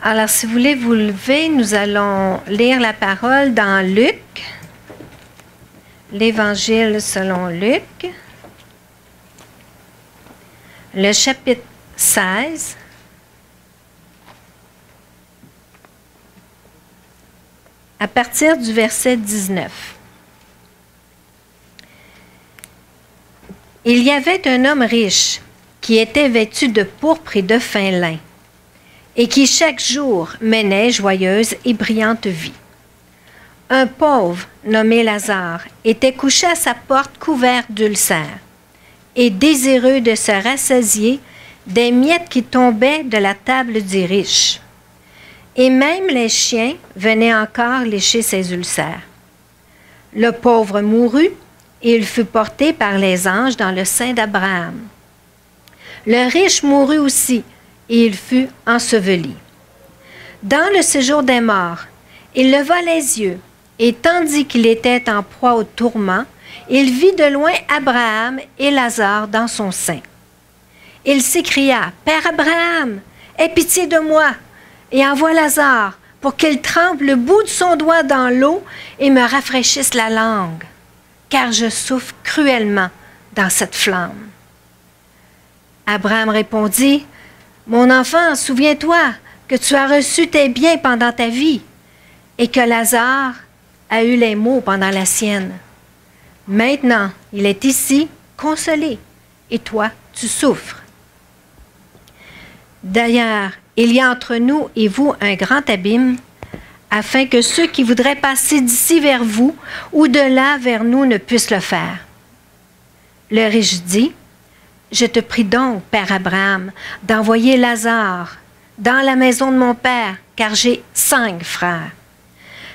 Alors, si vous voulez vous lever, nous allons lire la parole dans Luc, l'Évangile selon Luc, le chapitre 16, à partir du verset 19. Il y avait un homme riche qui était vêtu de pourpre et de fin lin, et qui chaque jour menait joyeuse et brillante vie. Un pauvre, nommé Lazare, était couché à sa porte couvert d'ulcères, et désireux de se rassasier des miettes qui tombaient de la table du riche. Et même les chiens venaient encore lécher ses ulcères. Le pauvre mourut, et il fut porté par les anges dans le sein d'Abraham. Le riche mourut aussi, et il fut enseveli. Dans le séjour des morts, il leva les yeux, et tandis qu'il était en proie au tourment, il vit de loin Abraham et Lazare dans son sein. Il s'écria, « Père Abraham, aie pitié de moi, et envoie Lazare pour qu'il trempe le bout de son doigt dans l'eau et me rafraîchisse la langue, car je souffre cruellement dans cette flamme. » Abraham répondit, « Mon enfant, souviens-toi que tu as reçu tes biens pendant ta vie et que Lazare a eu les maux pendant la sienne. Maintenant, il est ici, consolé, et toi, tu souffres. D'ailleurs, il y a entre nous et vous un grand abîme, afin que ceux qui voudraient passer d'ici vers vous ou de là vers nous ne puissent le faire. » Le riche dit, « Je te prie donc, Père Abraham, d'envoyer Lazare dans la maison de mon père, car j'ai 5 frères.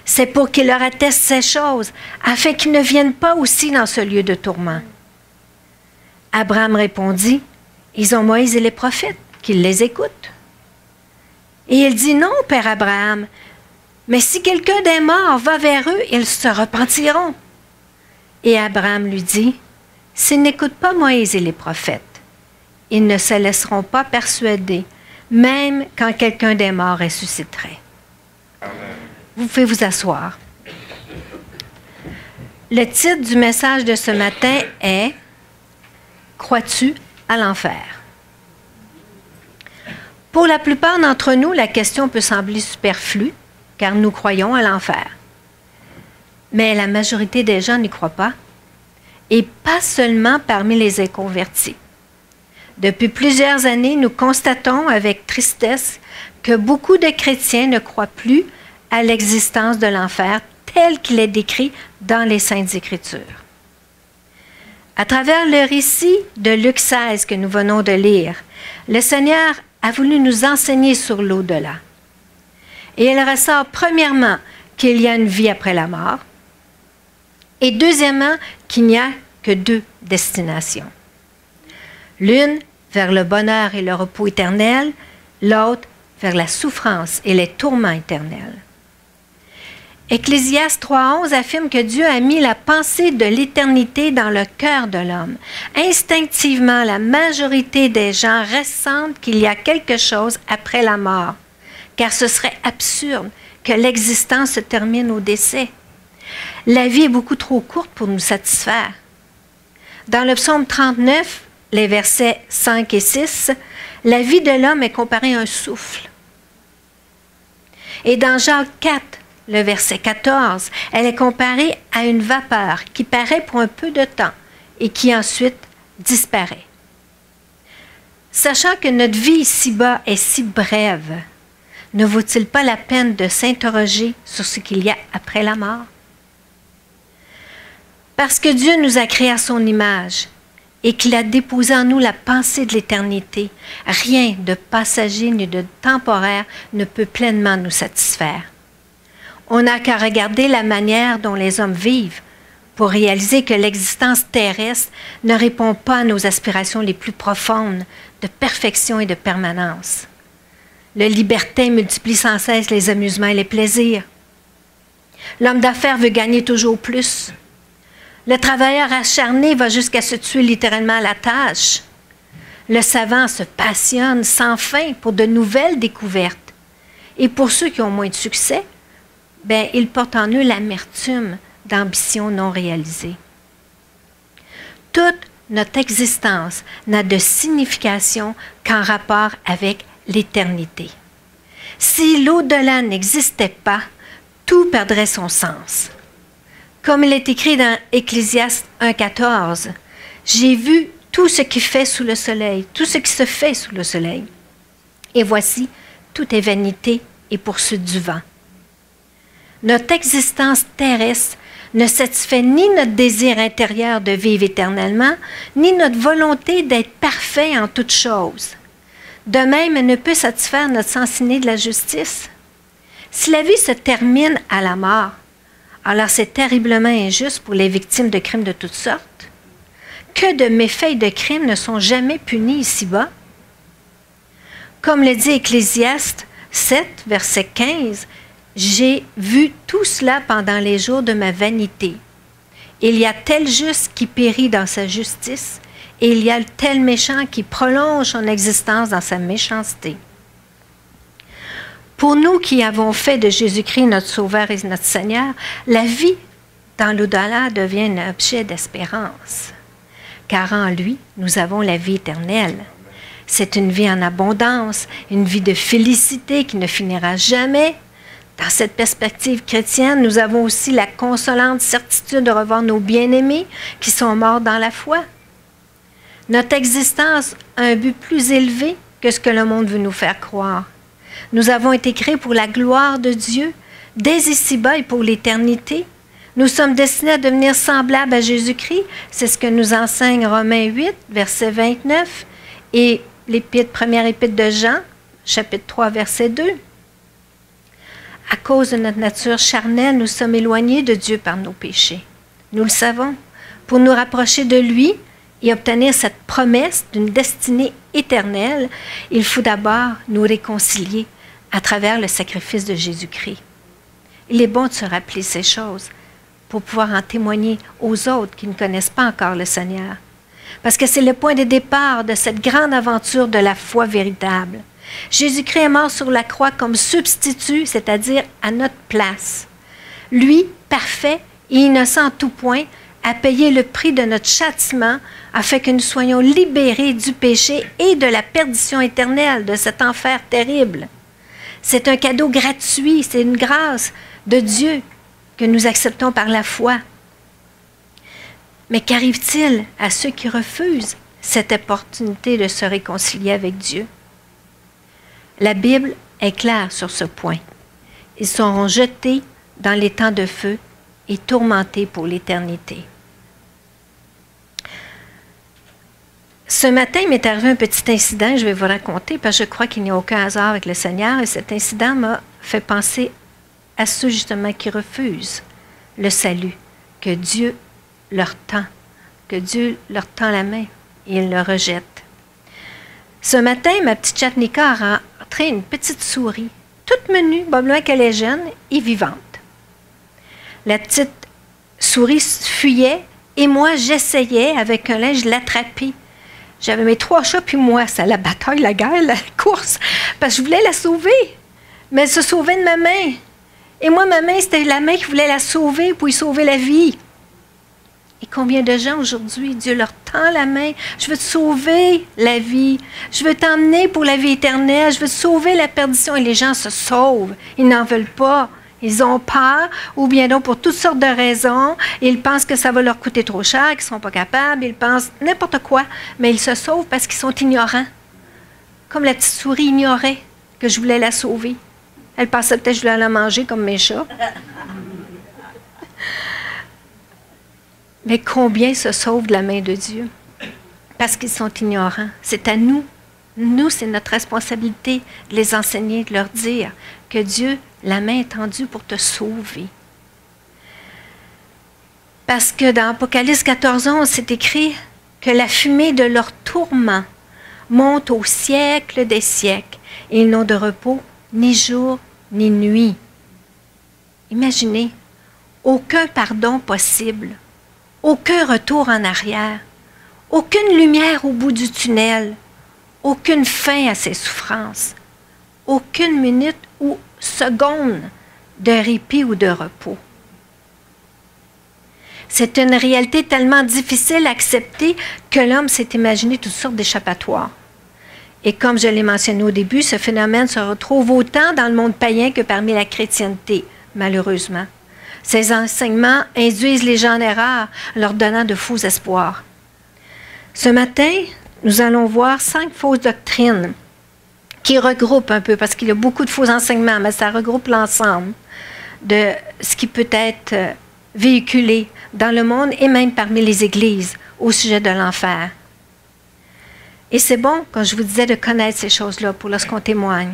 C'est pour qu'il leur atteste ces choses, afin qu'ils ne viennent pas aussi dans ce lieu de tourment. » Abraham répondit, « Ils ont Moïse et les prophètes, qu'ils les écoutent. » Et il dit, « Non, Père Abraham, mais si quelqu'un des morts va vers eux, ils se repentiront. » Et Abraham lui dit, « S'ils n'écoutent pas Moïse et les prophètes, ils ne se laisseront pas persuader, même quand quelqu'un des morts ressusciterait. » Vous pouvez vous asseoir. Le titre du message de ce matin est « Crois-tu à l'enfer? » Pour la plupart d'entre nous, la question peut sembler superflue, car nous croyons à l'enfer. Mais la majorité des gens n'y croient pas, et pas seulement parmi les inconvertis. Depuis plusieurs années, nous constatons avec tristesse que beaucoup de chrétiens ne croient plus à l'existence de l'enfer tel qu'il est décrit dans les Saintes Écritures. À travers le récit de Luc 16 que nous venons de lire, le Seigneur a voulu nous enseigner sur l'au-delà. Et il ressort premièrement qu'il y a une vie après la mort, et deuxièmement qu'il n'y a que 2 destinations. L'une vers le bonheur et le repos éternel, l'autre vers la souffrance et les tourments éternels. Ecclésiaste 3.11 affirme que Dieu a mis la pensée de l'éternité dans le cœur de l'homme. Instinctivement, la majorité des gens ressentent qu'il y a quelque chose après la mort, car ce serait absurde que l'existence se termine au décès. La vie est beaucoup trop courte pour nous satisfaire. Dans le psaume 39, les versets 5 et 6, la vie de l'homme est comparée à un souffle. Et dans Jacques 4, le verset 14, elle est comparée à une vapeur qui paraît pour un peu de temps et qui ensuite disparaît. Sachant que notre vie ici-bas est si brève, ne vaut-il pas la peine de s'interroger sur ce qu'il y a après la mort? Parce que Dieu nous a créés à son image et qu'il a déposé en nous la pensée de l'éternité, rien de passager ni de temporaire ne peut pleinement nous satisfaire. On n'a qu'à regarder la manière dont les hommes vivent pour réaliser que l'existence terrestre ne répond pas à nos aspirations les plus profondes de perfection et de permanence. Le libertin multiplie sans cesse les amusements et les plaisirs. L'homme d'affaires veut gagner toujours plus. Le travailleur acharné va jusqu'à se tuer littéralement à la tâche. Le savant se passionne sans fin pour de nouvelles découvertes. Et pour ceux qui ont moins de succès, ben, ils portent en eux l'amertume d'ambitions non réalisées. Toute notre existence n'a de signification qu'en rapport avec l'éternité. Si l'au-delà n'existait pas, tout perdrait son sens. Comme il est écrit dans Ecclésiaste 1,14, « J'ai vu tout ce qui fait sous le soleil, tout ce qui se fait sous le soleil. Et voici, tout est vanité et poursuite du vent. » Notre existence terrestre ne satisfait ni notre désir intérieur de vivre éternellement, ni notre volonté d'être parfait en toutes choses. De même, elle ne peut satisfaire notre sens inné de la justice. Si la vie se termine à la mort, alors c'est terriblement injuste pour les victimes de crimes de toutes sortes. Que de méfaits et de crimes ne sont jamais punis ici-bas? Comme le dit Ecclésiaste 7, verset 15, « J'ai vu tout cela pendant les jours de ma vanité. Il y a tel juste qui périt dans sa justice, et il y a tel méchant qui prolonge son existence dans sa méchanceté. » Pour nous qui avons fait de Jésus-Christ notre Sauveur et notre Seigneur, la vie dans l'au-delà devient un objet d'espérance. Car en lui, nous avons la vie éternelle. C'est une vie en abondance, une vie de félicité qui ne finira jamais. Dans cette perspective chrétienne, nous avons aussi la consolante certitude de revoir nos bien-aimés qui sont morts dans la foi. Notre existence a un but plus élevé que ce que le monde veut nous faire croire. Nous avons été créés pour la gloire de Dieu, dès ici-bas et pour l'éternité. Nous sommes destinés à devenir semblables à Jésus-Christ. C'est ce que nous enseigne Romains 8, verset 29, et première épître de Jean, chapitre 3, verset 2. À cause de notre nature charnelle, nous sommes éloignés de Dieu par nos péchés. Nous le savons. Pour nous rapprocher de lui et obtenir cette promesse d'une destinée éternelle, il faut d'abord nous réconcilier à travers le sacrifice de Jésus-Christ. Il est bon de se rappeler ces choses pour pouvoir en témoigner aux autres qui ne connaissent pas encore le Seigneur. Parce que c'est le point de départ de cette grande aventure de la foi véritable. Jésus-Christ est mort sur la croix comme substitut, c'est-à-dire à notre place. Lui, parfait et innocent en tout point, a payé le prix de notre châtiment afin que nous soyons libérés du péché et de la perdition éternelle, de cet enfer terrible. C'est un cadeau gratuit, c'est une grâce de Dieu que nous acceptons par la foi. Mais qu'arrive-t-il à ceux qui refusent cette opportunité de se réconcilier avec Dieu? La Bible est claire sur ce point. Ils seront jetés dans les temps de feu et tourmentés pour l'éternité. Ce matin, il m'est arrivé un petit incident, je vais vous raconter, parce que je crois qu'il n'y a aucun hasard avec le Seigneur, et cet incident m'a fait penser à ceux justement qui refusent le salut, que Dieu leur tend la main et ils le rejettent. Ce matin, ma petite Chatnika a rentré une petite souris, toute menue, probablement qu'elle est jeune et vivante. La petite souris fuyait et moi, j'essayais avec un linge de l'attraper. J'avais mes 3 chats, puis moi, c'est la bataille, la guerre, la course, parce que je voulais la sauver. Mais elle se sauvait de ma main. Et moi, ma main, c'était la main qui voulait la sauver pour y sauver la vie. Et combien de gens aujourd'hui, Dieu leur tend la main. Je veux te sauver la vie. Je veux t'emmener pour la vie éternelle. Je veux te sauver la perdition. Et les gens se sauvent. Ils n'en veulent pas. Ils ont peur, ou bien donc pour toutes sortes de raisons. Ils pensent que ça va leur coûter trop cher, qu'ils ne sont pas capables. Ils pensent n'importe quoi. Mais ils se sauvent parce qu'ils sont ignorants. Comme la petite souris ignorait que je voulais la sauver. Elle pensait peut-être que je voulais la manger comme mes chats. Mais combien se sauvent de la main de Dieu? Parce qu'ils sont ignorants. C'est à nous. Nous, c'est notre responsabilité de les enseigner, de leur dire que Dieu, la main est tendue pour te sauver. Parce que dans Apocalypse 14:11, c'est écrit que la fumée de leur tourment monte au siècle des siècles et ils n'ont de repos ni jour ni nuit. Imaginez, aucun pardon possible. Aucun retour en arrière, aucune lumière au bout du tunnel, aucune fin à ses souffrances, aucune minute où seconde de répit ou de repos. C'est une réalité tellement difficile à accepter que l'homme s'est imaginé toutes sortes d'échappatoires. Et comme je l'ai mentionné au début, ce phénomène se retrouve autant dans le monde païen que parmi la chrétienté, malheureusement. Ces enseignements induisent les gens en erreur, leur donnant de faux espoirs. Ce matin, nous allons voir 5 fausses doctrines qui regroupent un peu, parce qu'il y a beaucoup de faux enseignements, mais ça regroupe l'ensemble de ce qui peut être véhiculé dans le monde et même parmi les églises au sujet de l'enfer. Et c'est bon, comme je vous disais, de connaître ces choses-là pour lorsqu'on témoigne.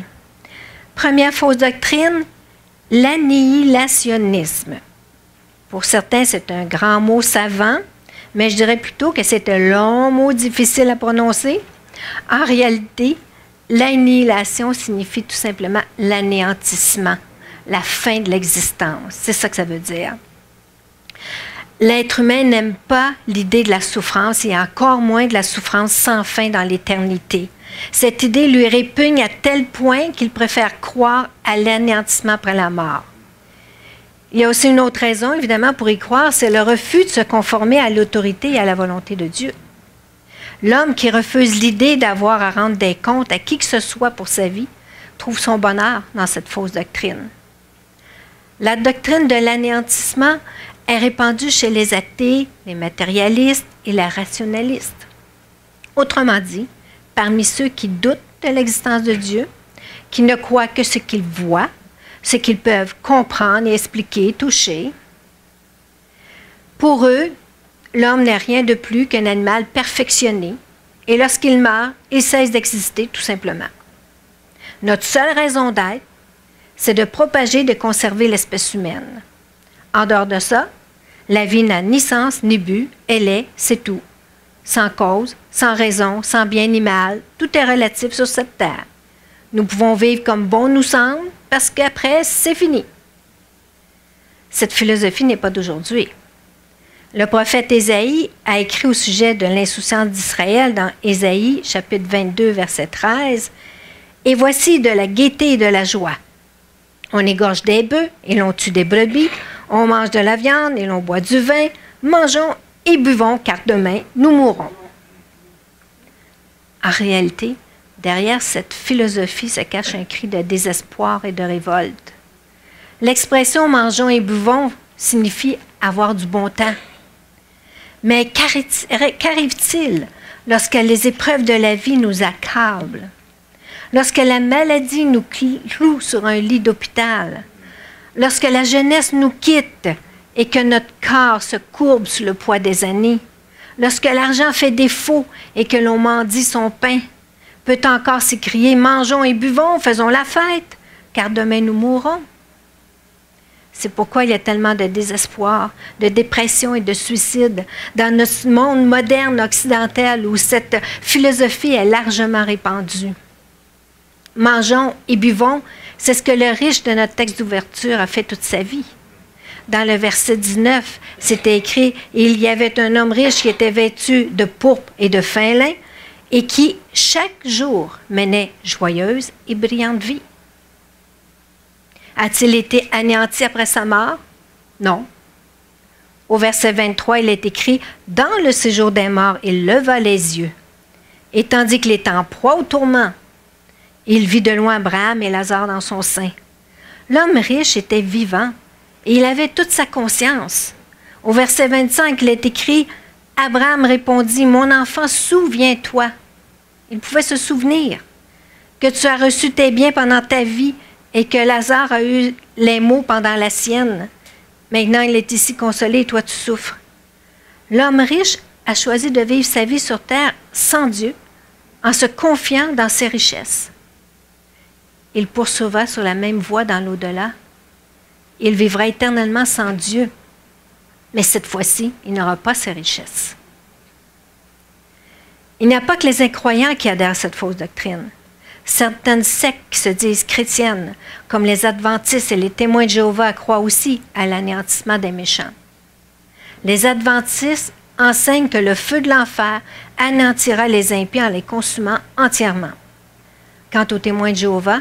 Première fausse doctrine, l'annihilationnisme. Pour certains, c'est un grand mot savant, mais je dirais plutôt que c'est un long mot difficile à prononcer. En réalité, l'annihilation signifie tout simplement l'anéantissement, la fin de l'existence. C'est ça que ça veut dire. L'être humain n'aime pas l'idée de la souffrance et encore moins de la souffrance sans fin dans l'éternité. Cette idée lui répugne à tel point qu'il préfère croire à l'anéantissement après la mort. Il y a aussi une autre raison, évidemment, pour y croire, c'est le refus de se conformer à l'autorité et à la volonté de Dieu. L'homme qui refuse l'idée d'avoir à rendre des comptes à qui que ce soit pour sa vie trouve son bonheur dans cette fausse doctrine. La doctrine de l'anéantissement est répandue chez les athées, les matérialistes et les rationalistes. Autrement dit, parmi ceux qui doutent de l'existence de Dieu, qui ne croient que ce qu'ils voient, ce qu'ils peuvent comprendre et expliquer, toucher. Pour eux, l'homme n'est rien de plus qu'un animal perfectionné, et lorsqu'il meurt, il cesse d'exister tout simplement. Notre seule raison d'être, c'est de propager et de conserver l'espèce humaine. En dehors de ça, la vie n'a ni sens ni but, elle est, c'est tout. Sans cause, sans raison, sans bien ni mal, tout est relatif sur cette terre. Nous pouvons vivre comme bon nous semble, parce qu'après, c'est fini. Cette philosophie n'est pas d'aujourd'hui. Le prophète Ésaïe a écrit au sujet de l'insouciance d'Israël dans Ésaïe, chapitre 22, verset 13, « Et voici de la gaieté et de la joie. On égorge des bœufs et l'on tue des brebis, on mange de la viande et l'on boit du vin, mangeons et buvons, car demain, nous mourrons. » En réalité, derrière cette philosophie se cache un cri de désespoir et de révolte. L'expression « mangeons et buvons » signifie avoir du bon temps. Mais qu'arrive-t-il lorsque les épreuves de la vie nous accablent? Lorsque la maladie nous cloue sur un lit d'hôpital? Lorsque la jeunesse nous quitte et que notre corps se courbe sous le poids des années? Lorsque l'argent fait défaut et que l'on mendie son pain? Peut-on encore s'écrier « mangeons et buvons, faisons la fête, car demain nous mourrons ». C'est pourquoi il y a tellement de désespoir, de dépression et de suicide dans notre monde moderne occidental où cette philosophie est largement répandue. Mangeons et buvons, c'est ce que le riche de notre texte d'ouverture a fait toute sa vie. Dans le verset 19, c'était écrit « Il y avait un homme riche qui était vêtu de pourpre et de fin lin et qui, chaque jour, menait joyeuse et brillante vie. » A-t-il été anéanti après sa mort? Non. Au verset 23, il est écrit « Dans le séjour des morts, il leva les yeux. Et tandis qu'il était en proie au tourment, il vit de loin Abraham et Lazare dans son sein. » L'homme riche était vivant et il avait toute sa conscience. Au verset 25, il est écrit « Abraham répondit, « Mon enfant, souviens-toi. » Il pouvait se souvenir que tu as reçu tes biens pendant ta vie et que Lazare a eu les maux pendant la sienne. Maintenant, il est ici consolé et toi, tu souffres. L'homme riche a choisi de vivre sa vie sur terre sans Dieu, en se confiant dans ses richesses. Il poursuivra sur la même voie dans l'au-delà. Il vivra éternellement sans Dieu, mais cette fois-ci, il n'aura pas ses richesses. Il n'y a pas que les incroyants qui adhèrent à cette fausse doctrine. Certaines sectes qui se disent chrétiennes, comme les adventistes et les témoins de Jéhovah, croient aussi à l'anéantissement des méchants. Les adventistes enseignent que le feu de l'enfer anéantira les impies en les consumant entièrement. Quant aux témoins de Jéhovah,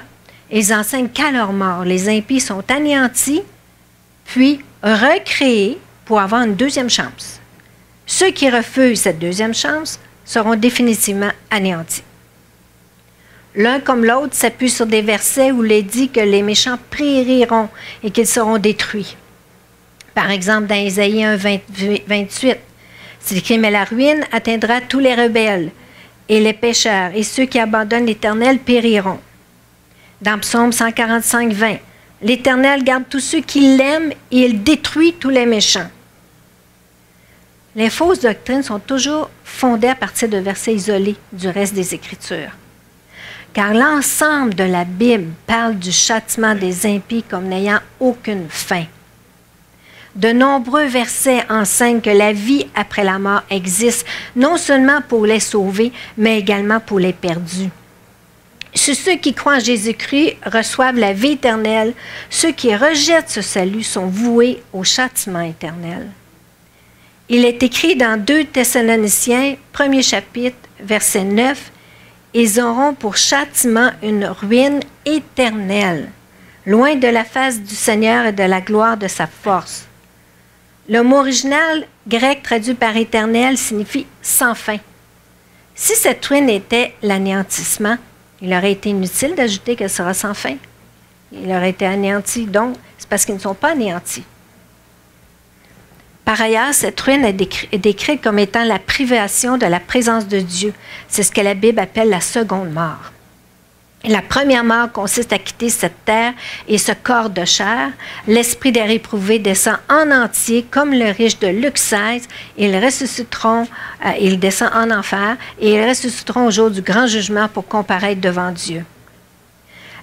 Ils enseignent qu'à leur mort, les impies sont anéantis, puis recréés pour avoir une deuxième chance. Ceux qui refusent cette deuxième chance seront définitivement anéantis. L'un comme l'autre s'appuie sur des versets où il est dit que les méchants périront et qu'ils seront détruits. Par exemple, dans Ésaïe 1, 28, c'est écrit « Mais la ruine atteindra tous les rebelles et les pécheurs, et ceux qui abandonnent l'Éternel périront. » Dans Psaume 145, 20, « L'Éternel garde tous ceux qui l'aiment et il détruit tous les méchants. » Les fausses doctrines sont toujours fondées à partir de versets isolés du reste des Écritures. Car l'ensemble de la Bible parle du châtiment des impies comme n'ayant aucune fin. De nombreux versets enseignent que la vie après la mort existe, non seulement pour les sauvés, mais également pour les perdus. Ceux qui croient en Jésus-Christ reçoivent la vie éternelle. Ceux qui rejettent ce salut sont voués au châtiment éternel. Il est écrit dans 2 Thessaloniciens, 1er chapitre, verset 9, « Ils auront pour châtiment une ruine éternelle, loin de la face du Seigneur et de la gloire de sa force. » Le mot original grec traduit par « éternel » signifie « sans fin ». Si cette ruine était l'anéantissement, il aurait été inutile d'ajouter qu'elle sera sans fin. Il aurait été anéanti, donc c'est parce qu'ils ne sont pas anéantis. Par ailleurs, cette ruine est décrite comme étant la privation de la présence de Dieu. C'est ce que la Bible appelle la seconde mort. La première mort consiste à quitter cette terre et ce corps de chair. L'esprit des réprouvés descend en entier comme le riche de Luc 16. Ils ressusciteront, il descend en enfer et ils ressusciteront au jour du grand jugement pour comparaître devant Dieu.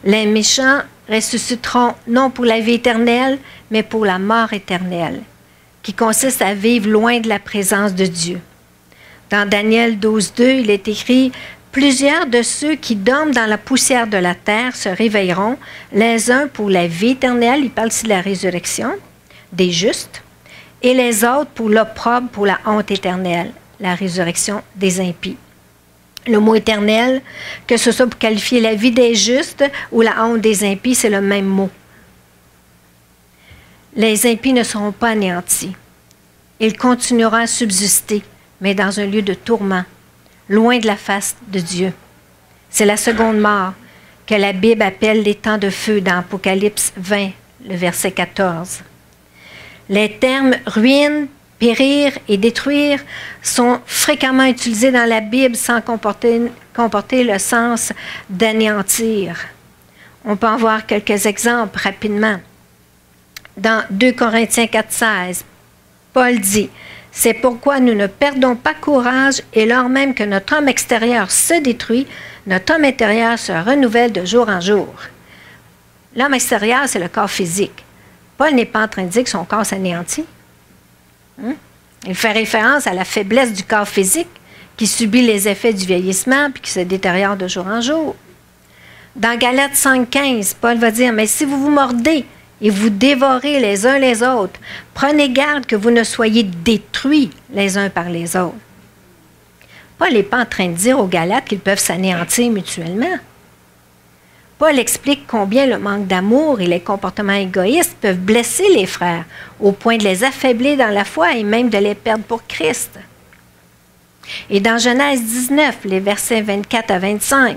Les méchants ressusciteront non pour la vie éternelle, mais pour la mort éternelle, qui consiste à vivre loin de la présence de Dieu. Dans Daniel 12:2, il est écrit « Plusieurs de ceux qui dorment dans la poussière de la terre se réveilleront, les uns pour la vie éternelle, il parle ici de la résurrection, des justes, et les autres pour l'opprobre, pour la honte éternelle, la résurrection des impies. » Le mot éternel, que ce soit pour qualifier la vie des justes ou la honte des impies, c'est le même mot. Les impies ne seront pas anéantis. Ils continueront à subsister, mais dans un lieu de tourment, loin de la face de Dieu. C'est la seconde mort que la Bible appelle les temps de feu dans Apocalypse 20, le verset 14. Les termes ruine, périr et détruire sont fréquemment utilisés dans la Bible sans comporter le sens d'anéantir. On peut en voir quelques exemples rapidement. Dans 2 Corinthiens 4,16, Paul dit « C'est pourquoi nous ne perdons pas courage et lors même que notre homme extérieur se détruit, notre homme intérieur se renouvelle de jour en jour. » L'homme extérieur, c'est le corps physique. Paul n'est pas en train de dire que son corps s'anéantit. Il fait référence à la faiblesse du corps physique qui subit les effets du vieillissement puis qui se détériore de jour en jour. Dans Galates 5,15, Paul va dire « Mais si vous vous mordez et vous dévorez les uns les autres, prenez garde que vous ne soyez détruits les uns par les autres. » Paul n'est pas en train de dire aux Galates qu'ils peuvent s'anéantir mutuellement. Paul explique combien le manque d'amour et les comportements égoïstes peuvent blesser les frères, au point de les affaiblir dans la foi et même de les perdre pour Christ. Et dans Genèse 19, les versets 24 à 25,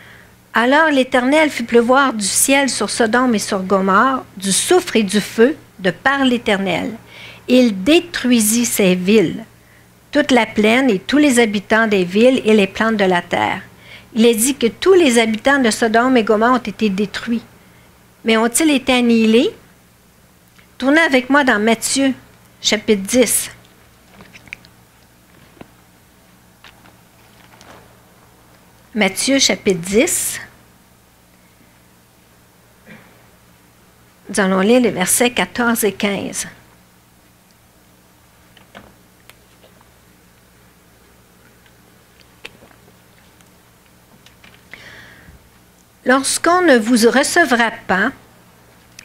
« Alors l'Éternel fit pleuvoir du ciel sur Sodome et sur Gomorrhe, du soufre et du feu, de par l'Éternel. Il détruisit ces villes, toute la plaine et tous les habitants des villes et les plantes de la terre. Il est dit que tous les habitants de Sodome et Gomorrhe ont été détruits. Mais ont-ils été annihilés? Tournez avec moi dans Matthieu, chapitre 10. Matthieu, chapitre 10. Nous allons lire les versets 14 et 15. Lorsqu'on ne vous recevra pas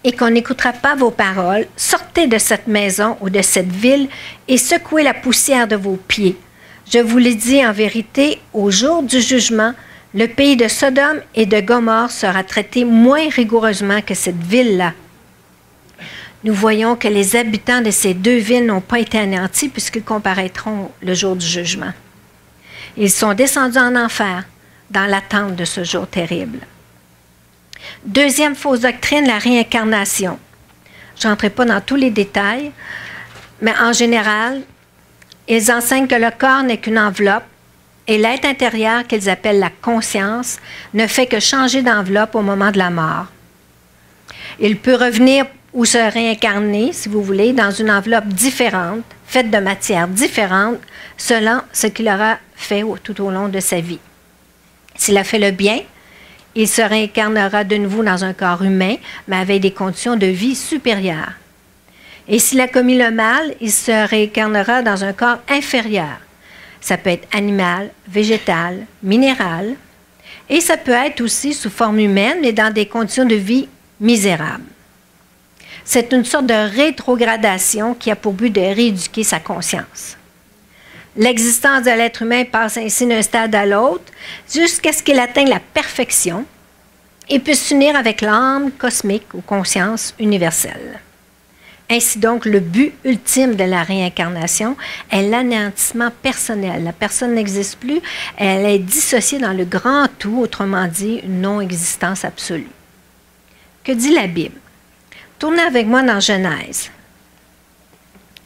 et qu'on n'écoutera pas vos paroles, sortez de cette maison ou de cette ville et secouez la poussière de vos pieds. Je vous le dis en vérité, au jour du jugement, Le pays de Sodome et de Gomorrhe sera traité moins rigoureusement que cette ville-là. Nous voyons que les habitants de ces deux villes n'ont pas été anéantis puisqu'ils comparaîtront le jour du jugement. Ils sont descendus en enfer dans l'attente de ce jour terrible. Deuxième fausse doctrine, la réincarnation. Je n'entrerai pas dans tous les détails, mais en général, ils enseignent que le corps n'est qu'une enveloppe et l'être intérieur qu'ils appellent la conscience ne fait que changer d'enveloppe au moment de la mort. Il peut revenir ou se réincarner, si vous voulez, dans une enveloppe différente, faite de matière différente, selon ce qu'il aura fait tout au long de sa vie. S'il a fait le bien, il se réincarnera de nouveau dans un corps humain, mais avec des conditions de vie supérieures. Et s'il a commis le mal, il se réincarnera dans un corps inférieur. Ça peut être animal, végétal, minéral, et ça peut être aussi sous forme humaine, mais dans des conditions de vie misérables. C'est une sorte de rétrogradation qui a pour but de rééduquer sa conscience. L'existence de l'être humain passe ainsi d'un stade à l'autre jusqu'à ce qu'il atteigne la perfection et puisse s'unir avec l'âme cosmique ou conscience universelle. Ainsi donc, le but ultime de la réincarnation est l'anéantissement personnel. La personne n'existe plus, elle est dissociée dans le grand tout, autrement dit, une non-existence absolue. Que dit la Bible? Tournez avec moi dans Genèse.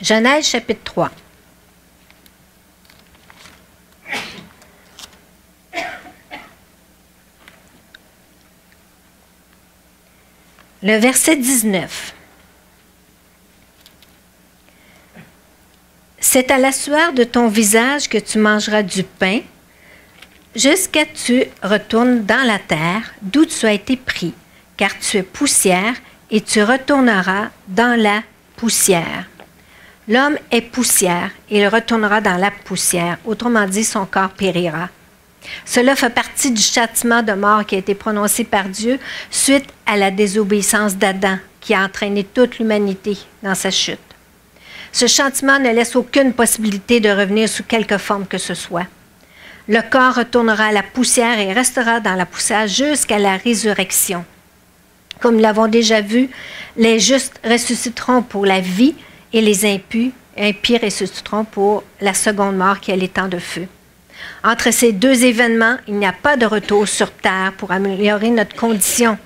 Genèse chapitre 3. Le verset 19. C'est à la sueur de ton visage que tu mangeras du pain, jusqu'à ce que tu retournes dans la terre d'où tu as été pris, car tu es poussière, et tu retourneras dans la poussière. L'homme est poussière, et il retournera dans la poussière, autrement dit, son corps périra. Cela fait partie du châtiment de mort qui a été prononcé par Dieu suite à la désobéissance d'Adam, qui a entraîné toute l'humanité dans sa chute. Ce châtiment ne laisse aucune possibilité de revenir sous quelque forme que ce soit. Le corps retournera à la poussière et restera dans la poussière jusqu'à la résurrection. Comme nous l'avons déjà vu, les justes ressusciteront pour la vie et les impies ressusciteront pour la seconde mort qui est les temps de feu. Entre ces deux événements, il n'y a pas de retour sur terre pour améliorer notre condition.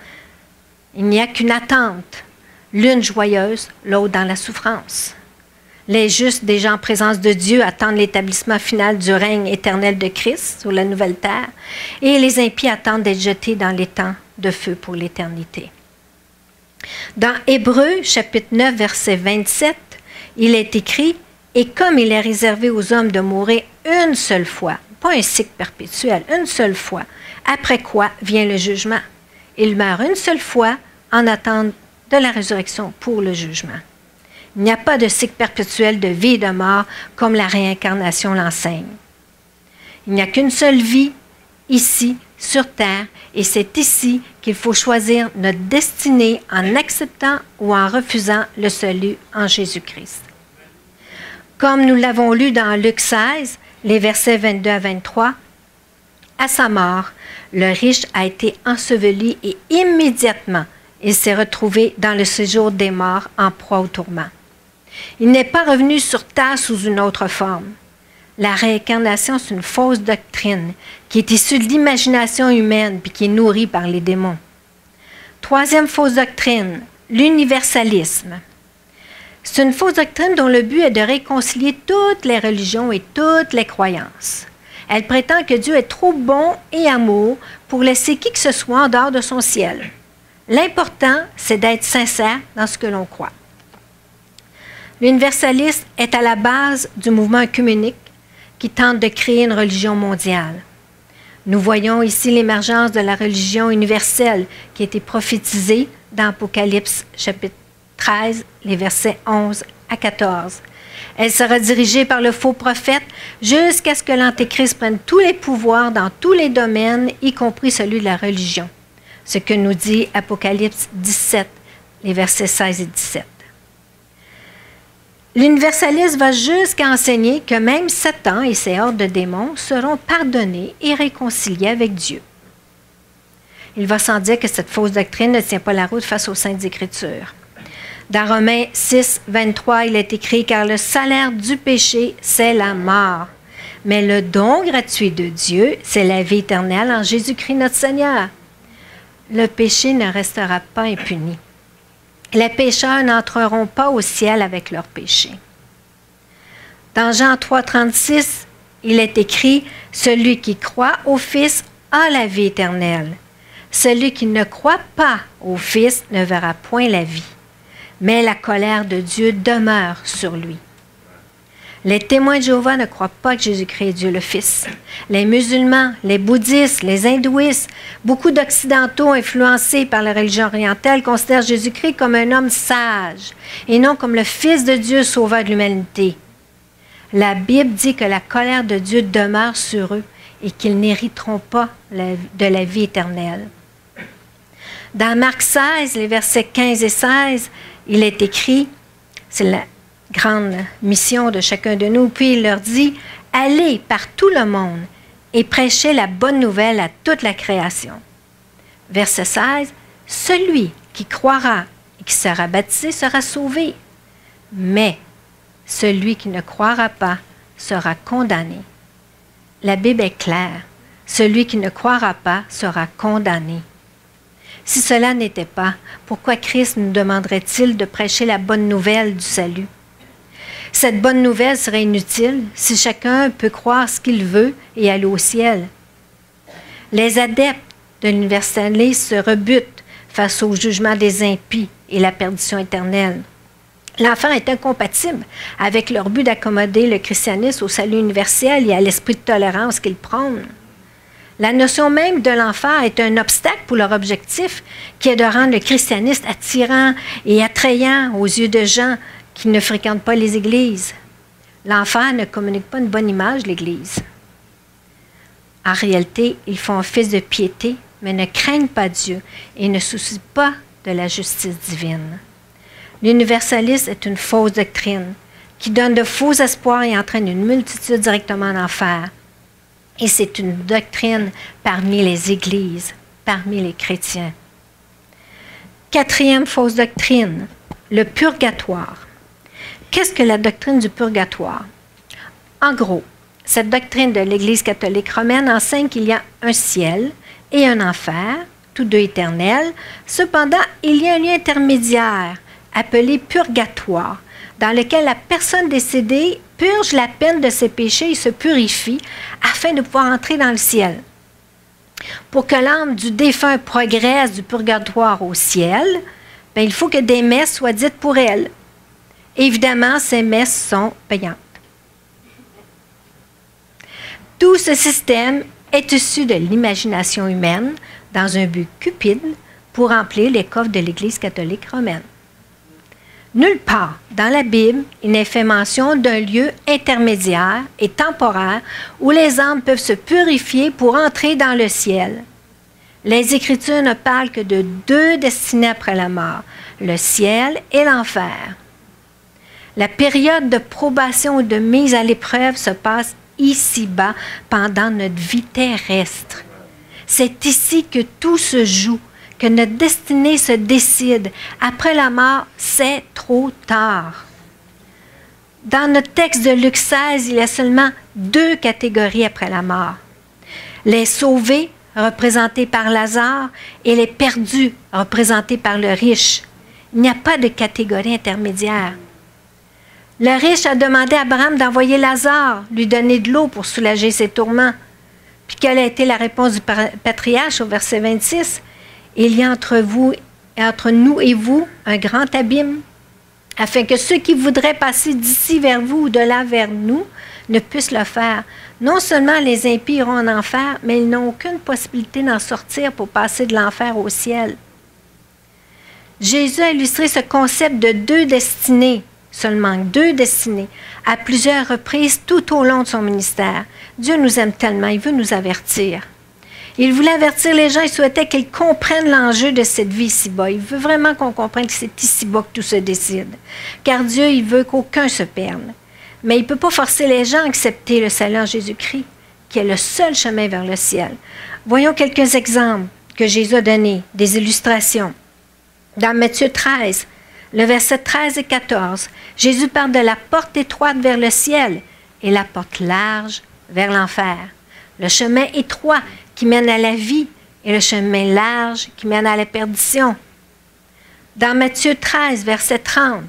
Il n'y a qu'une attente, l'une joyeuse, l'autre dans la souffrance. Les justes, déjà en présence de Dieu, attendent l'établissement final du règne éternel de Christ sur la nouvelle terre, et les impies attendent d'être jetés dans les temps de feu pour l'éternité. Dans Hébreux, chapitre 9, verset 27, il est écrit « Et comme il est réservé aux hommes de mourir une seule fois, pas un cycle perpétuel, une seule fois, après quoi vient le jugement. Ils meurent une seule fois en attente de la résurrection pour le jugement. Il n'y a pas de cycle perpétuel de vie et de mort comme la réincarnation l'enseigne. Il n'y a qu'une seule vie ici, sur terre, et c'est ici qu'il faut choisir notre destinée en acceptant ou en refusant le salut en Jésus-Christ. Comme nous l'avons lu dans Luc 16, les versets 22 à 23, à sa mort, le riche a été enseveli et immédiatement, il s'est retrouvé dans le séjour des morts en proie au tourment. Il n'est pas revenu sur terre sous une autre forme. La réincarnation, c'est une fausse doctrine qui est issue de l'imagination humaine puis qui est nourrie par les démons. Troisième fausse doctrine, l'universalisme. C'est une fausse doctrine dont le but est de réconcilier toutes les religions et toutes les croyances. Elle prétend que Dieu est trop bon et amour pour laisser qui que ce soit en dehors de son ciel. L'important, c'est d'être sincère dans ce que l'on croit. L'universalisme est à la base du mouvement œcuménique qui tente de créer une religion mondiale. Nous voyons ici l'émergence de la religion universelle qui a été prophétisée dans Apocalypse chapitre 13, les versets 11 à 14. Elle sera dirigée par le faux prophète jusqu'à ce que l'Antéchrist prenne tous les pouvoirs dans tous les domaines, y compris celui de la religion. Ce que nous dit Apocalypse 17, les versets 16 et 17. L'universalisme va jusqu'à enseigner que même Satan et ses hordes de démons seront pardonnés et réconciliés avec Dieu. il va sans dire que cette fausse doctrine ne tient pas la route face aux saintes Écritures. Dans Romains 6, 23, il est écrit « Car le salaire du péché, c'est la mort. Mais le don gratuit de Dieu, c'est la vie éternelle en Jésus-Christ notre Seigneur. » Le péché ne restera pas impuni. Les pécheurs n'entreront pas au ciel avec leurs péchés. Dans Jean 3, 36, il est écrit « Celui qui croit au Fils a la vie éternelle. Celui qui ne croit pas au Fils ne verra point la vie, mais la colère de Dieu demeure sur lui. » Les témoins de Jéhovah ne croient pas que Jésus-Christ est Dieu le Fils. Les musulmans, les bouddhistes, les hindouistes, beaucoup d'occidentaux influencés par la religion orientale considèrent Jésus-Christ comme un homme sage et non comme le Fils de Dieu sauveur de l'humanité. La Bible dit que la colère de Dieu demeure sur eux et qu'ils n'hériteront pas de la vie éternelle. Dans Marc 16, les versets 15 et 16, il est écrit, c'est la grande mission de chacun de nous, puis il leur dit, « Allez par tout le monde et prêchez la bonne nouvelle à toute la création. » Verset 16, « Celui qui croira et qui sera baptisé sera sauvé, mais celui qui ne croira pas sera condamné. » La Bible est claire. Celui qui ne croira pas sera condamné. Si cela n'était pas, pourquoi Christ nous demanderait-il de prêcher la bonne nouvelle du salut? Cette bonne nouvelle serait inutile si chacun peut croire ce qu'il veut et aller au ciel. Les adeptes de l'universalisme se rebutent face au jugement des impies et la perdition éternelle. L'enfer est incompatible avec leur but d'accommoder le christianisme au salut universel et à l'esprit de tolérance qu'ils prônent. La notion même de l'enfer est un obstacle pour leur objectif, qui est de rendre le christianisme attirant et attrayant aux yeux de gens qui ne fréquentent pas les églises. L'enfer ne communique pas une bonne image de l'Église. En réalité, ils font office de piété, mais ne craignent pas Dieu et ne soucient pas de la justice divine. L'universalisme est une fausse doctrine qui donne de faux espoirs et entraîne une multitude directement en enfer. Et c'est une doctrine parmi les églises, parmi les chrétiens. Quatrième fausse doctrine, le purgatoire. Qu'est-ce que la doctrine du purgatoire? En gros, cette doctrine de l'Église catholique romaine enseigne qu'il y a un ciel et un enfer, tous deux éternels. Cependant, il y a un lien intermédiaire appelé purgatoire, dans lequel la personne décédée purge la peine de ses péchés et se purifie afin de pouvoir entrer dans le ciel. Pour que l'âme du défunt progresse du purgatoire au ciel, bien, il faut que des messes soient dites pour elle. Évidemment, ces messes sont payantes. Tout ce système est issu de l'imagination humaine dans un but cupide pour remplir les coffres de l'Église catholique romaine. Nulle part dans la Bible, il n'est fait mention d'un lieu intermédiaire et temporaire où les âmes peuvent se purifier pour entrer dans le ciel. Les Écritures ne parlent que de deux destinées après la mort, le ciel et l'enfer. La période de probation ou de mise à l'épreuve se passe ici-bas pendant notre vie terrestre. C'est ici que tout se joue, que notre destinée se décide. Après la mort, c'est trop tard. Dans notre texte de Luc 16, il y a seulement deux catégories après la mort. Les sauvés, représentés par Lazare, et les perdus, représentés par le riche. Il n'y a pas de catégorie intermédiaire. Le riche a demandé à Abraham d'envoyer Lazare, lui donner de l'eau pour soulager ses tourments. Puis quelle a été la réponse du patriarche au verset 26? Il y a entre nous et vous un grand abîme, afin que ceux qui voudraient passer d'ici vers vous ou de là vers nous ne puissent le faire. Non seulement les impies iront en enfer, mais ils n'ont aucune possibilité d'en sortir pour passer de l'enfer au ciel. Jésus a illustré ce concept de deux destinées, seulement deux destinées, à plusieurs reprises tout au long de son ministère. Dieu nous aime tellement, il veut nous avertir. Il voulait avertir les gens, il souhaitait qu'ils comprennent l'enjeu de cette vie ici-bas. Il veut vraiment qu'on comprenne que c'est ici-bas que tout se décide. Car Dieu, il veut qu'aucun se perde. Mais il ne peut pas forcer les gens à accepter le salut en Jésus-Christ, qui est le seul chemin vers le ciel. Voyons quelques exemples. que Jésus a données, des illustrations. Dans Matthieu 13, le verset 13 et 14, Jésus parle de la porte étroite vers le ciel et la porte large vers l'enfer. Le chemin étroit qui mène à la vie et le chemin large qui mène à la perdition. Dans Matthieu 13, verset 30,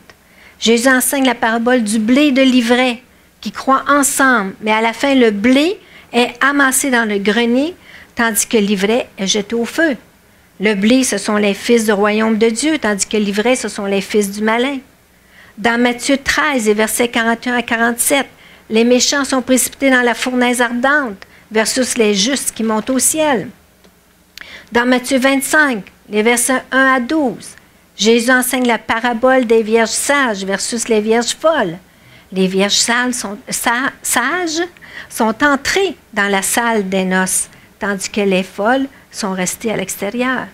Jésus enseigne la parabole du blé et de l'ivraie qui croient ensemble, mais à la fin, le blé est amassé dans le grenier, tandis que l'ivraie est jeté au feu. Le blé, ce sont les fils du royaume de Dieu, tandis que l'ivraie, ce sont les fils du malin. Dans Matthieu 13 et versets 41 à 47, les méchants sont précipités dans la fournaise ardente versus les justes qui montent au ciel. Dans Matthieu 25, les versets 1 à 12, Jésus enseigne la parabole des vierges sages versus les vierges folles. Les vierges sages sont entrées dans la salle des noces, tandis que les folles sont restées à l'extérieur.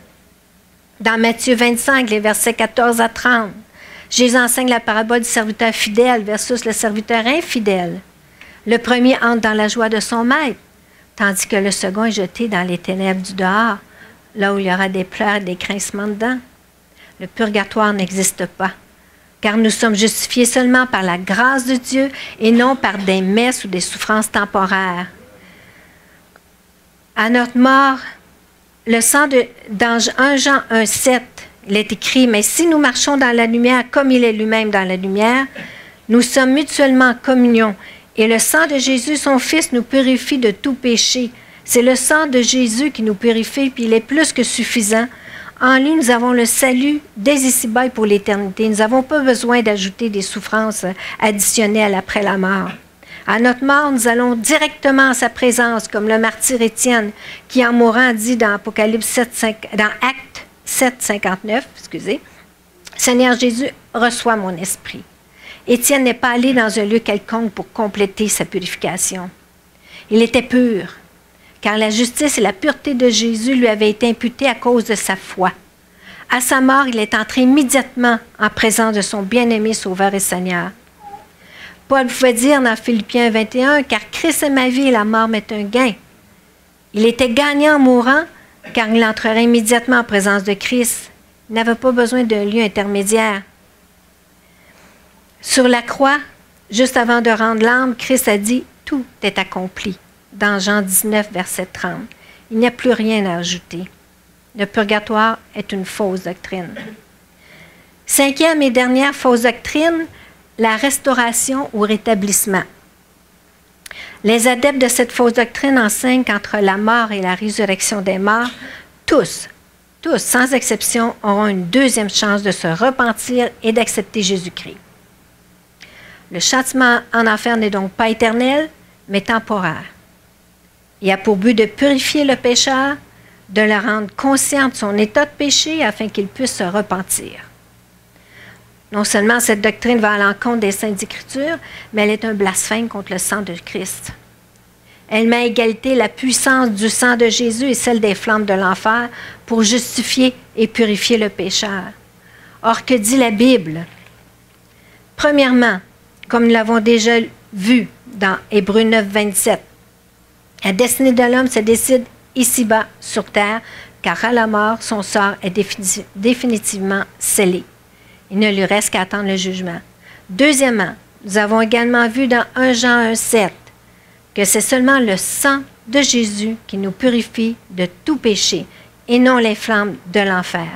Dans Matthieu 25, les versets 14 à 30, Jésus enseigne la parabole du serviteur fidèle versus le serviteur infidèle. Le premier entre dans la joie de son maître, tandis que le second est jeté dans les ténèbres du dehors, là où il y aura des pleurs et des grincements de dents. Le purgatoire n'existe pas, car nous sommes justifiés seulement par la grâce de Dieu et non par des messes ou des souffrances temporaires. À notre mort, le sang dans 1 Jean 1,7, il est écrit, « Mais si nous marchons dans la lumière comme il est lui-même dans la lumière, nous sommes mutuellement en communion, et le sang de Jésus, son Fils, nous purifie de tout péché. » C'est le sang de Jésus qui nous purifie, puis il est plus que suffisant. En lui, nous avons le salut dès ici-bas et pour l'éternité. Nous n'avons pas besoin d'ajouter des souffrances additionnelles après la mort. À notre mort, nous allons directement à sa présence, comme le martyr Étienne, qui en mourant dit dans Actes 7, 59, Seigneur Jésus, reçois mon esprit. Étienne n'est pas allé dans un lieu quelconque pour compléter sa purification. Il était pur, car la justice et la pureté de Jésus lui avaient été imputées à cause de sa foi. À sa mort, il est entré immédiatement en présence de son bien-aimé Sauveur et Seigneur. Paul pouvait dire dans Philippiens 21, « Car Christ est ma vie et la mort m'est un gain. » Il était gagnant en mourant, car il entrerait immédiatement en présence de Christ. Il n'avait pas besoin d'un lieu intermédiaire. Sur la croix, juste avant de rendre l'âme, Christ a dit « Tout est accompli » dans Jean 19, verset 30. Il n'y a plus rien à ajouter. Le purgatoire est une fausse doctrine. Cinquième et dernière fausse doctrine, la restauration ou rétablissement. Les adeptes de cette fausse doctrine enseignent qu'entre la mort et la résurrection des morts, tous, sans exception, auront une deuxième chance de se repentir et d'accepter Jésus-Christ. Le châtiment en enfer n'est donc pas éternel, mais temporaire. Il a pour but de purifier le pécheur, de le rendre conscient de son état de péché afin qu'il puisse se repentir. Non seulement cette doctrine va à l'encontre des Saintes Écritures, mais elle est un blasphème contre le sang de Christ. Elle met à égalité la puissance du sang de Jésus et celle des flammes de l'enfer pour justifier et purifier le pécheur. Or, que dit la Bible? Premièrement, comme nous l'avons déjà vu dans Hébreux 9, 27, la destinée de l'homme se décide ici-bas sur terre, car à la mort, son sort est définitivement scellé. Il ne lui reste qu'à attendre le jugement. Deuxièmement, nous avons également vu dans 1 Jean 1,7 que c'est seulement le sang de Jésus qui nous purifie de tout péché et non les flammes de l'enfer.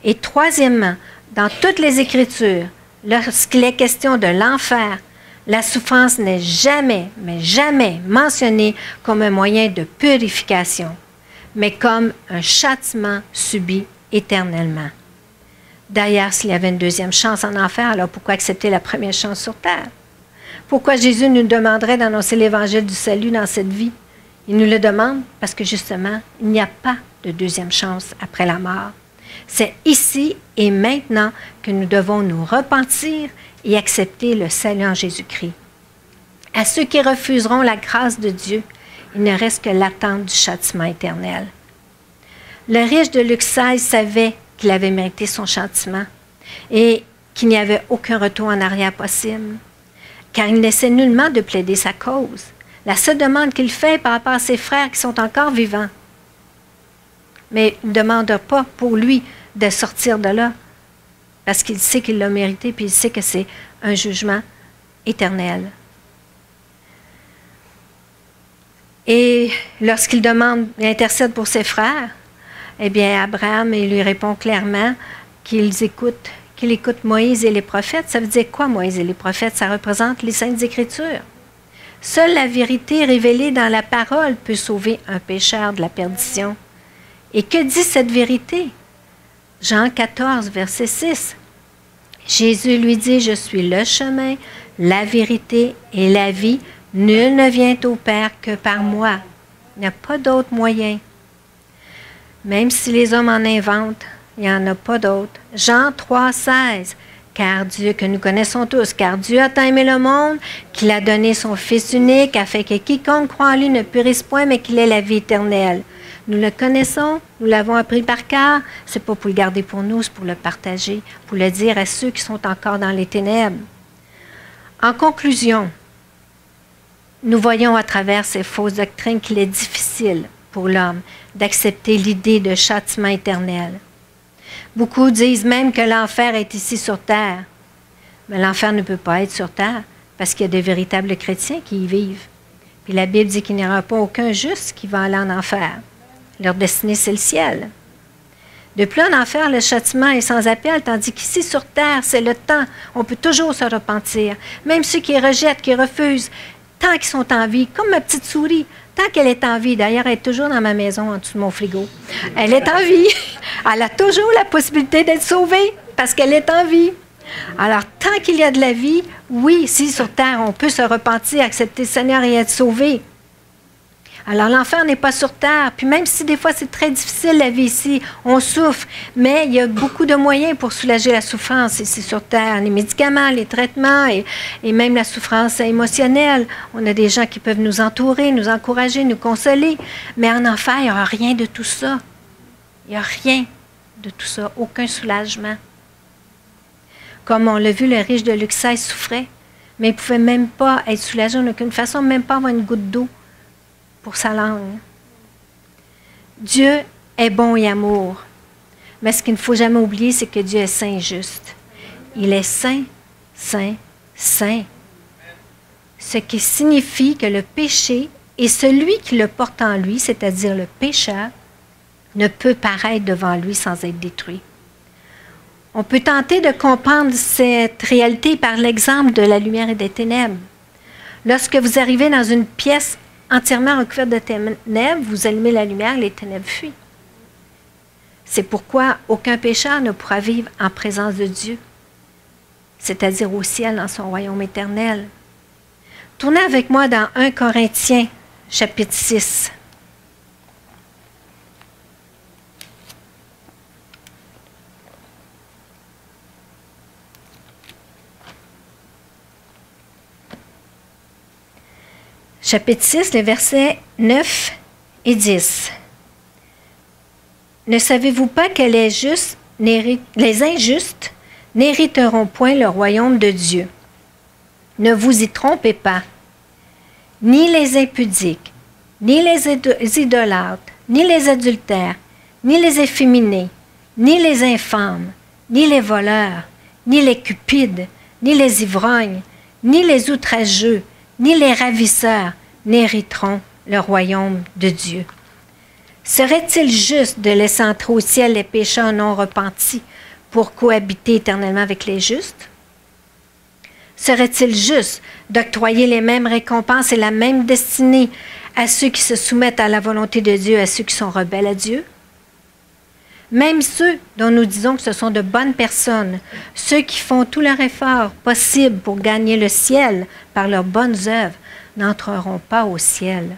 Et troisièmement, dans toutes les Écritures, lorsqu'il est question de l'enfer, la souffrance n'est jamais, mais jamais mentionnée comme un moyen de purification, mais comme un châtiment subi éternellement. D'ailleurs, s'il y avait une deuxième chance en enfer, alors pourquoi accepter la première chance sur terre? Pourquoi Jésus nous demanderait d'annoncer l'évangile du salut dans cette vie? Il nous le demande parce que justement, il n'y a pas de deuxième chance après la mort. C'est ici et maintenant que nous devons nous repentir et accepter le salut en Jésus-Christ. À ceux qui refuseront la grâce de Dieu, il ne reste que l'attente du châtiment éternel. Le riche de Luc 16 savait qu'il avait mérité son châtiment et qu'il n'y avait aucun retour en arrière possible, car il n'essaie nullement de plaider sa cause. La seule demande qu'il fait par rapport à ses frères qui sont encore vivants, mais il ne demande pas pour lui de sortir de là, parce qu'il sait qu'il l'a mérité, puis il sait que c'est un jugement éternel. Et lorsqu'il demande, il intercède pour ses frères, eh bien, Abraham, il lui répond clairement qu'il écoute Moïse et les prophètes. Ça veut dire quoi, Moïse et les prophètes? Ça représente les Saintes Écritures. Seule la vérité révélée dans la parole peut sauver un pécheur de la perdition. Et que dit cette vérité? Jean 14, verset 6. Jésus lui dit, « Je suis le chemin, la vérité et la vie. Nul ne vient au Père que par moi. » Il n'y a pas d'autre moyen. Même si les hommes en inventent, il n'y en a pas d'autre. Jean 3, 16. Car Dieu, que nous connaissons tous, car Dieu a tant aimé le monde qu'il a donné son Fils unique afin que quiconque croit en lui ne périsse point, mais qu'il ait la vie éternelle. Nous le connaissons, nous l'avons appris par cœur. C'est pas pour le garder pour nous, c'est pour le partager, pour le dire à ceux qui sont encore dans les ténèbres. En conclusion, nous voyons à travers ces fausses doctrines qu'il est difficile pour l'homme d'accepter l'idée de châtiment éternel. Beaucoup disent même que l'enfer est ici sur terre. Mais l'enfer ne peut pas être sur terre parce qu'il y a de véritables chrétiens qui y vivent. Puis la Bible dit qu'il n'y aura pas aucun juste qui va aller en enfer. Leur destinée, c'est le ciel. De plus, en enfer, le châtiment est sans appel, tandis qu'ici sur terre, c'est le temps. On peut toujours se repentir. Même ceux qui rejettent, qui refusent, tant qu'ils sont en vie, comme ma petite souris, tant qu'elle est en vie, d'ailleurs, elle est toujours dans ma maison, en dessous de mon frigo. Elle est en vie. Elle a toujours la possibilité d'être sauvée parce qu'elle est en vie. Alors, tant qu'il y a de la vie, oui, ici sur terre, on peut se repentir, accepter le Seigneur et être sauvé. Alors, l'enfer n'est pas sur terre. Puis même si des fois c'est très difficile la vie ici, on souffre, mais il y a beaucoup de moyens pour soulager la souffrance ici sur terre. Les médicaments, les traitements et même la souffrance émotionnelle. On a des gens qui peuvent nous entourer, nous encourager, nous consoler. Mais en enfer, il n'y aura rien de tout ça. Il n'y a rien de tout ça, aucun soulagement. Comme on l'a vu, le riche de Luxeuil souffrait, mais il ne pouvait même pas être soulagé en aucune façon, même pas avoir une goutte d'eau pour sa langue. Dieu est bon et amour, mais ce qu'il ne faut jamais oublier, c'est que Dieu est saint et juste. Il est saint, saint, saint. Ce qui signifie que le péché et celui qui le porte en lui, c'est-à-dire le pécheur, ne peut paraître devant lui sans être détruit. On peut tenter de comprendre cette réalité par l'exemple de la lumière et des ténèbres. Lorsque vous arrivez dans une pièce entièrement recouverte de ténèbres, vous allumez la lumière, les ténèbres fuient. C'est pourquoi aucun pécheur ne pourra vivre en présence de Dieu, c'est-à-dire au ciel, dans son royaume éternel. Tournez avec moi dans 1 Corinthiens, chapitre 6. Chapitre 6, les versets 9 et 10. Ne savez-vous pas que les injustes n'hériteront point le royaume de Dieu? Ne vous y trompez pas. Ni les impudiques, ni les idolâtres, ni les adultères, ni les efféminés, ni les infâmes, ni les voleurs, ni les cupides, ni les ivrognes, ni les outrageux, ni les ravisseurs n'hériteront le royaume de Dieu. Serait-il juste de laisser entrer au ciel les pécheurs non repentis pour cohabiter éternellement avec les justes? Serait-il juste d'octroyer les mêmes récompenses et la même destinée à ceux qui se soumettent à la volonté de Dieu, à ceux qui sont rebelles à Dieu? Même ceux dont nous disons que ce sont de bonnes personnes, ceux qui font tout leur effort possible pour gagner le ciel par leurs bonnes œuvres, n'entreront pas au ciel.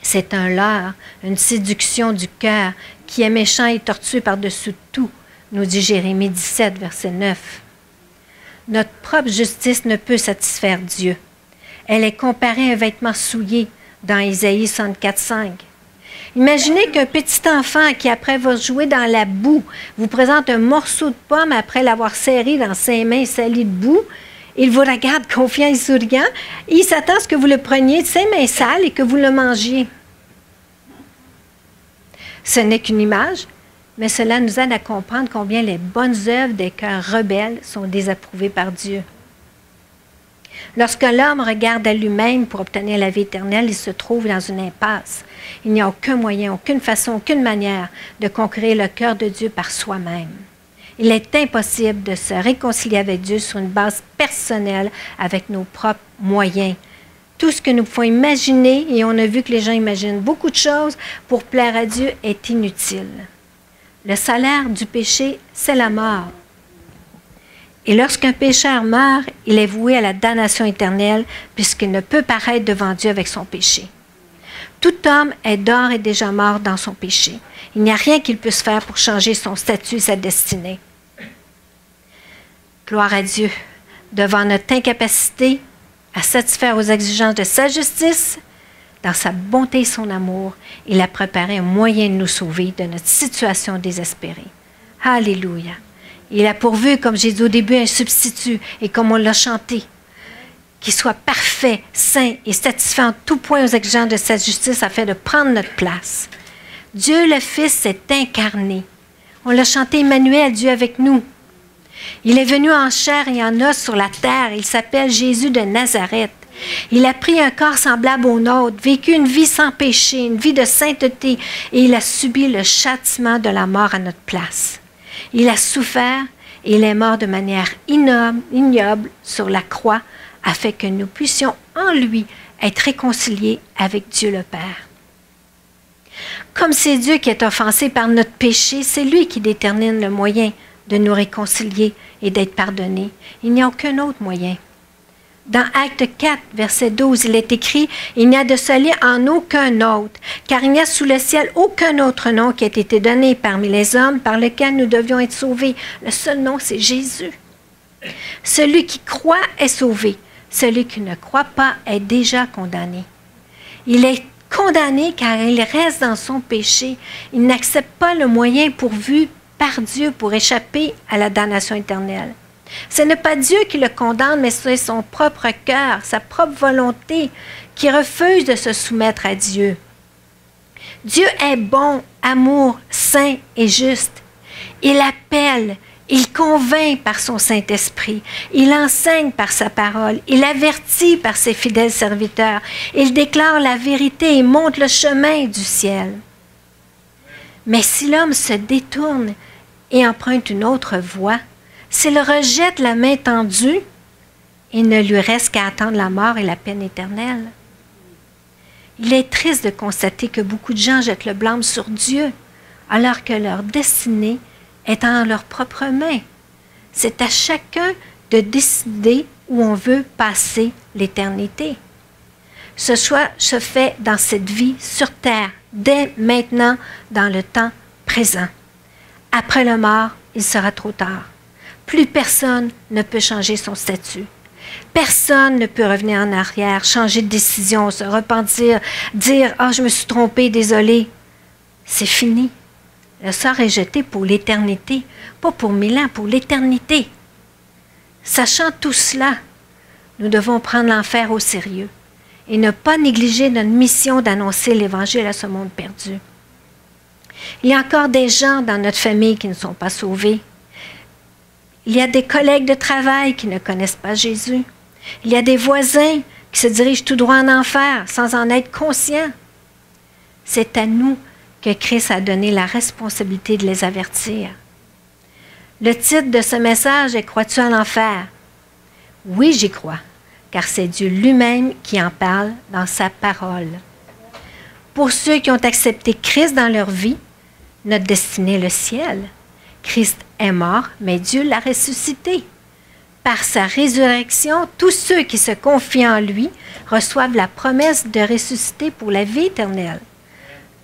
C'est un leurre, une séduction du cœur qui est méchant et tortueux par-dessus tout, nous dit Jérémie 17, verset 9. Notre propre justice ne peut satisfaire Dieu. Elle est comparée à un vêtement souillé dans Isaïe 64, 5. Imaginez qu'un petit enfant qui, après va jouer dans la boue, vous présente un morceau de pomme après l'avoir serré dans ses mains salies de boue. Il vous regarde confiant et souriant. Il s'attend à ce que vous le preniez de ses mains sales et que vous le mangiez. Ce n'est qu'une image, mais cela nous aide à comprendre combien les bonnes œuvres des cœurs rebelles sont désapprouvées par Dieu. Lorsque l'homme regarde à lui-même pour obtenir la vie éternelle, il se trouve dans une impasse. Il n'y a aucun moyen, aucune façon, aucune manière de conquérir le cœur de Dieu par soi-même. Il est impossible de se réconcilier avec Dieu sur une base personnelle avec nos propres moyens. Tout ce que nous pouvons imaginer, et on a vu que les gens imaginent beaucoup de choses pour plaire à Dieu, est inutile. Le salaire du péché, c'est la mort. Et lorsqu'un pécheur meurt, il est voué à la damnation éternelle puisqu'il ne peut paraître devant Dieu avec son péché. Tout homme est d'ores et déjà mort dans son péché. Il n'y a rien qu'il puisse faire pour changer son statut et sa destinée. Gloire à Dieu. Devant notre incapacité à satisfaire aux exigences de sa justice, dans sa bonté et son amour, il a préparé un moyen de nous sauver de notre situation désespérée. Alléluia. Il a pourvu, comme j'ai dit au début, un substitut, et comme on l'a chanté, qu'il soit parfait, saint et satisfait en tout point aux exigences de sa justice afin de prendre notre place. Dieu le Fils s'est incarné. On l'a chanté, Emmanuel, Dieu avec nous. Il est venu en chair et en os sur la terre. Il s'appelle Jésus de Nazareth. Il a pris un corps semblable au nôtre, vécu une vie sans péché, une vie de sainteté, et il a subi le châtiment de la mort à notre place. Il a souffert et il est mort de manière ignoble sur la croix afin que nous puissions en lui être réconciliés avec Dieu le Père. Comme c'est Dieu qui est offensé par notre péché, c'est lui qui détermine le moyen de nous réconcilier et d'être pardonnés. Il n'y a aucun autre moyen. Dans Acte 4, verset 12, il est écrit « Il n'y a de salut en aucun autre, car il n'y a sous le ciel aucun autre nom qui ait été donné parmi les hommes par lequel nous devions être sauvés. Le seul nom, c'est Jésus. Celui qui croit est sauvé. Celui qui ne croit pas est déjà condamné. Il est condamné car il reste dans son péché. Il n'accepte pas le moyen pourvu par Dieu pour échapper à la damnation éternelle. Ce n'est pas Dieu qui le condamne, mais c'est son propre cœur, sa propre volonté qui refuse de se soumettre à Dieu. Dieu est bon, amour, saint et juste. Il appelle, il convainc par son Saint-Esprit, il enseigne par sa parole, il avertit par ses fidèles serviteurs, il déclare la vérité et montre le chemin du ciel. Mais si l'homme se détourne et emprunte une autre voie, s'il rejette la main tendue, il ne lui reste qu'à attendre la mort et la peine éternelle. Il est triste de constater que beaucoup de gens jettent le blâme sur Dieu, alors que leur destinée est en leurs propres mains. C'est à chacun de décider où on veut passer l'éternité. Ce choix se fait dans cette vie sur terre, dès maintenant, dans le temps présent. Après la mort, il sera trop tard. Plus personne ne peut changer son statut. Personne ne peut revenir en arrière, changer de décision, se repentir, dire « Ah, je me suis trompé, désolé ». C'est fini. Le sort est jeté pour l'éternité, pas pour 1000 ans, pour l'éternité. Sachant tout cela, nous devons prendre l'enfer au sérieux et ne pas négliger notre mission d'annoncer l'Évangile à ce monde perdu. Il y a encore des gens dans notre famille qui ne sont pas sauvés. Il y a des collègues de travail qui ne connaissent pas Jésus. Il y a des voisins qui se dirigent tout droit en enfer sans en être conscients. C'est à nous que Christ a donné la responsabilité de les avertir. Le titre de ce message est « Crois-tu à l'enfer ?» Oui, j'y crois, car c'est Dieu lui-même qui en parle dans sa parole. Pour ceux qui ont accepté Christ dans leur vie, notre destinée est le ciel. Christ est mort, mais Dieu l'a ressuscité. Par sa résurrection, tous ceux qui se confient en lui reçoivent la promesse de ressusciter pour la vie éternelle.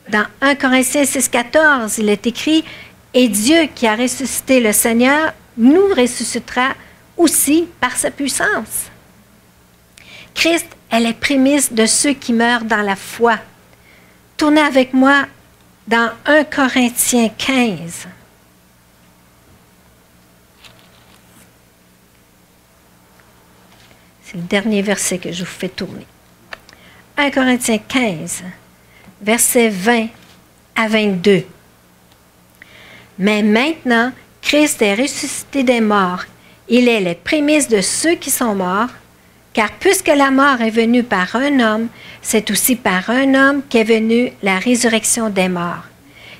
Dans 1 Corinthiens 6,14, il est écrit « Et Dieu qui a ressuscité le Seigneur nous ressuscitera aussi par sa puissance. » Christ est les prémices de ceux qui meurent dans la foi. Tournez avec moi dans 1 Corinthiens 15. C'est le dernier verset que je vous fais tourner. 1 Corinthiens 15, versets 20 à 22. Mais maintenant, Christ est ressuscité des morts. Il est les prémices de ceux qui sont morts, car puisque la mort est venue par un homme, c'est aussi par un homme qu'est venue la résurrection des morts.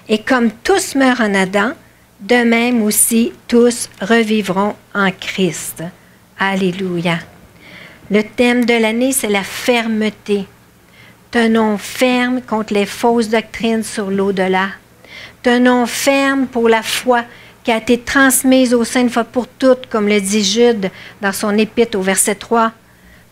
Et comme tous meurent en Adam, de même aussi tous revivront en Christ. Alléluia. Le thème de l'année, c'est la fermeté. Tenons ferme contre les fausses doctrines sur l'au-delà. Tenons ferme pour la foi qui a été transmise aux saints une fois pour toutes, comme le dit Jude dans son épître au verset 3.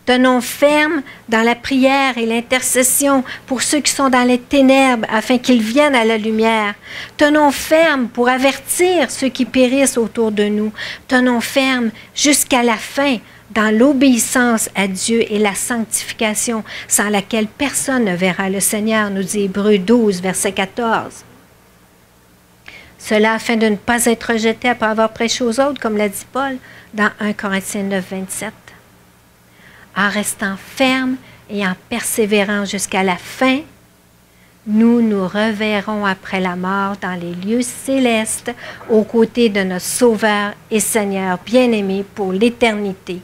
Tenons ferme dans la prière et l'intercession pour ceux qui sont dans les ténèbres, afin qu'ils viennent à la lumière. Tenons ferme pour avertir ceux qui périssent autour de nous. Tenons ferme jusqu'à la fin dans l'obéissance à Dieu et la sanctification, sans laquelle personne ne verra le Seigneur, nous dit Hébreux 12, verset 14. Cela afin de ne pas être rejeté après avoir prêché aux autres, comme l'a dit Paul dans 1 Corinthiens 9, 27. En restant ferme et en persévérant jusqu'à la fin, nous nous reverrons après la mort dans les lieux célestes aux côtés de notre Sauveur et Seigneur bien-aimé pour l'éternité.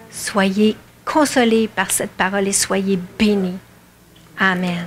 Soyez consolés par cette parole et soyez bénis. Amen.